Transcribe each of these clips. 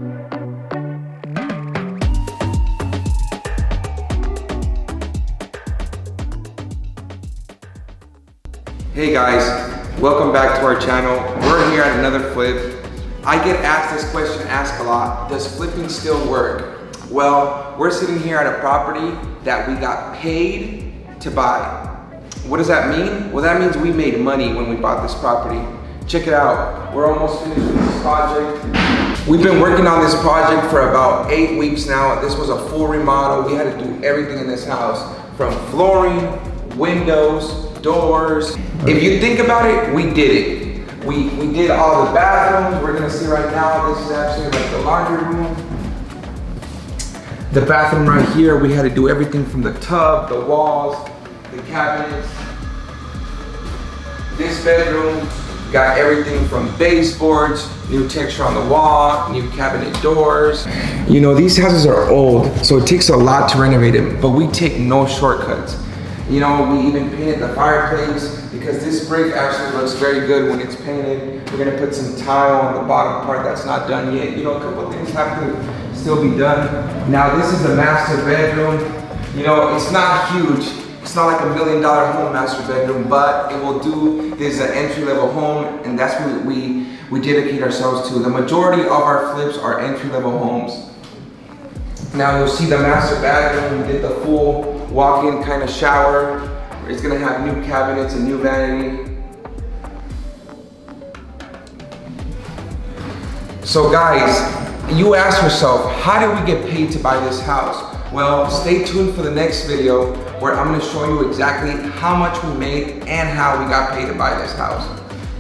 Hey guys, welcome back to our channel. We're here at another flip. I get asked this question a lot, does flipping still work? Well, we're sitting here at a property that we got paid to buy. What does that mean? Well, that means we made money when we bought this property. Check it out, we're almost finished with this project. We've been working on this project for about 8 weeks now. This was a full remodel. We had to do everything in this house, from flooring, windows, doors. If you think about it, we did it. We did all the bathrooms. We're gonna see right now, this is actually like the laundry room. The bathroom right here, we had to do everything from the tub, the walls, the cabinets. This bedroom, got everything from baseboards, new texture on the wall, new cabinet doors. You know, these houses are old, so it takes a lot to renovate them, but we take no shortcuts. You know, we even painted the fireplace because this brick actually looks very good when it's painted. We're gonna put some tile on the bottom part that's not done yet. You know, a couple things have to still be done. Now this is the master bedroom. You know, it's not huge. It's not like $1 million home master bedroom, but it will do. This is an entry-level home, and that's what we dedicate ourselves to. The majority of our flips are entry-level homes. Now you'll see the master bathroom. We did the full walk-in kind of shower. It's gonna have new cabinets and new vanity. So guys, you ask yourself, how did we get paid to buy this house? Well, stay tuned for the next video where I'm gonna show you exactly how much we made and how we got paid to buy this house.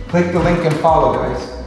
Click the link and follow, guys.